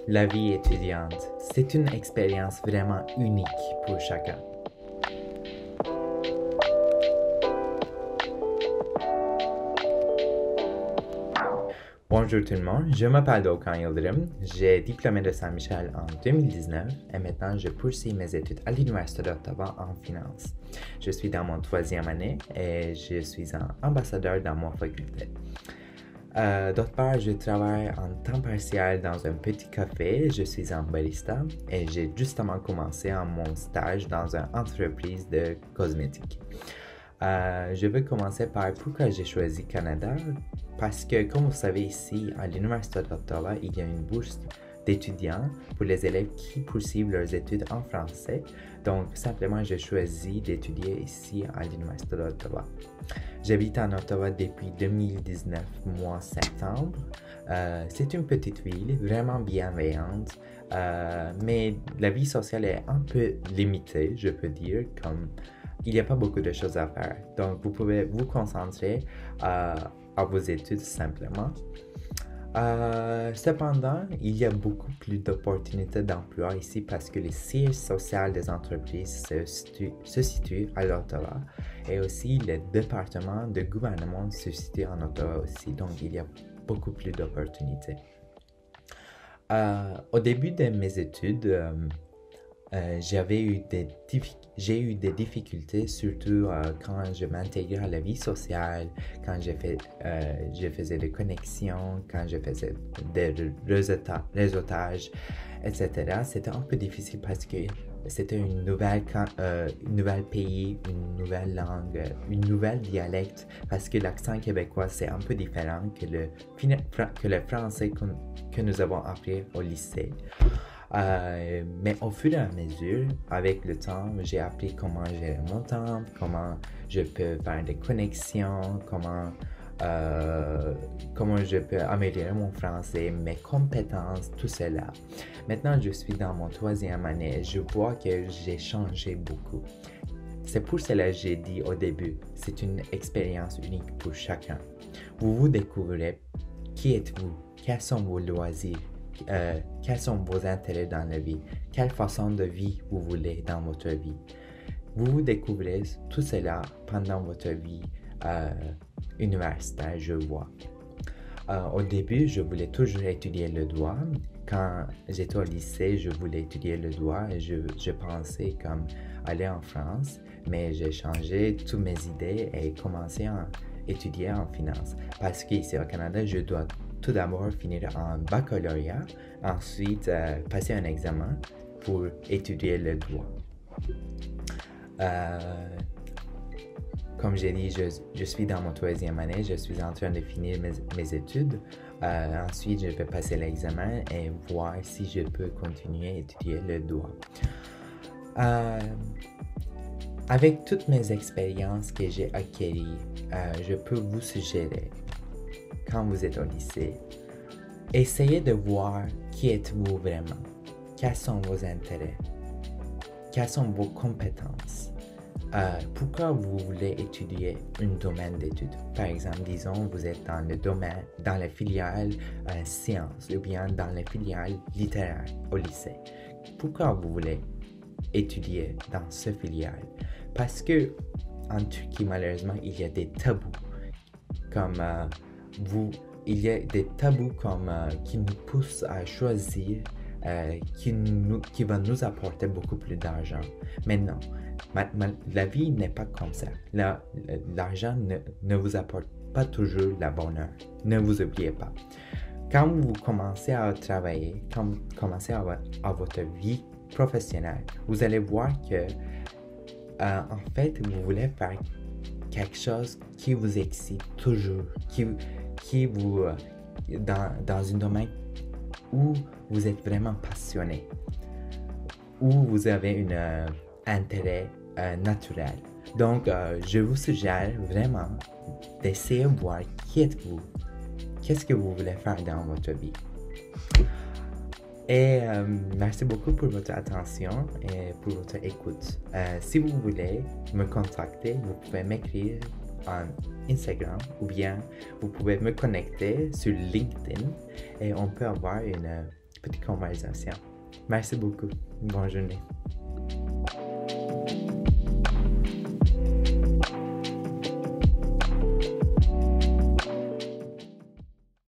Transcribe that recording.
La vie étudiante, c'est une expérience vraiment unique pour chacun. Bonjour tout le monde, je m'appelle Doğukan Yıldırım, j'ai diplômé de Saint-Michel en 2019 et maintenant je poursuis mes études à l'Université d'Ottawa en finance. Je suis dans mon troisième année et je suis un ambassadeur dans mon faculté. D'autre part, je travaille en temps partiel dans un petit café, je suis un barista et j'ai justement commencé mon stage dans une entreprise de cosmétiques. Je veux commencer par pourquoi j'ai choisi Canada, parce que comme vous savez ici, à l'Université d'Ottawa, il y a une bourse d'étudiants pour les élèves qui poursuivent leurs études en français. Donc, simplement, j'ai choisi d'étudier ici à l'Université d'Ottawa. J'habite en Ottawa depuis 2019, mois septembre. C'est une petite ville, vraiment bienveillante, mais la vie sociale est un peu limitée, je peux dire, comme il n'y a pas beaucoup de choses à faire. Donc, vous pouvez vous concentrer à vos études simplement. Cependant, il y a beaucoup plus d'opportunités d'emploi ici parce que le siège social des entreprises se situe à Ottawa et aussi le département de gouvernement se situe en Ottawa aussi. Donc, il y a beaucoup plus d'opportunités. Au début de mes études, j'ai eu des difficultés, surtout quand je m'intégrais à la vie sociale, quand je faisais des connexions, quand je faisais des réseautages, etc. C'était un peu difficile parce que c'était une nouvelle pays, une nouvelle langue, une nouvelle dialecte, parce que l'accent québécois c'est un peu différent que le français que nous avons appris au lycée. Mais au fur et à mesure, avec le temps, j'ai appris comment gérer mon temps, comment je peux faire des connexions, comment je peux améliorer mon français, mes compétences, tout cela. Maintenant, je suis dans mon troisième année et je vois que j'ai changé beaucoup. C'est pour cela que j'ai dit au début, c'est une expérience unique pour chacun. Vous vous découvrez qui êtes-vous, quels sont vos loisirs, quels sont vos intérêts dans la vie, quelle façon de vie vous voulez dans votre vie. Vous vous découvrez tout cela pendant votre vie universitaire, je vois. Au début, je voulais toujours étudier le droit. Quand j'étais au lycée, je voulais étudier le droit et je pensais comme aller en France, mais j'ai changé toutes mes idées et commencé à étudier en finance. Parce qu'ici au Canada, je dois tout d'abord finir en baccalauréat, ensuite passer un examen pour étudier le droit. Comme j'ai dit, je suis dans mon troisième année, je suis en train de finir mes études. Ensuite, je vais passer l'examen et voir si je peux continuer à étudier le droit. Avec toutes mes expériences que j'ai acquises, je peux vous suggérer, quand vous êtes au lycée, essayez de voir qui êtes-vous vraiment, quels sont vos intérêts, quelles sont vos compétences, pourquoi vous voulez étudier un domaine d'études. Par exemple, disons, vous êtes dans la filiale sciences ou bien dans la filiale littéraire au lycée. Pourquoi vous voulez étudier dans ce filiale? Parce que en Turquie, malheureusement, il y a des tabous il y a des tabous qui nous poussent à choisir qui va nous apporter beaucoup plus d'argent. Mais non, la vie n'est pas comme ça. L'argent ne vous apporte pas toujours la bonheur. Ne vous oubliez pas. Quand vous commencez à travailler, quand vous commencez à votre vie professionnelle, vous allez voir que en fait, vous voulez faire quelque chose qui vous excite toujours, qui vous dans un domaine où vous êtes vraiment passionné, où vous avez un intérêt naturel. Donc, je vous suggère vraiment d'essayer de voir qui êtes-vous, qu'est-ce que vous voulez faire dans votre vie. Et merci beaucoup pour votre attention et pour votre écoute. Si vous voulez me contacter, vous pouvez m'écrire en Instagram ou bien vous pouvez me connecter sur LinkedIn et on peut avoir une petite conversation. Merci beaucoup. Bonne journée.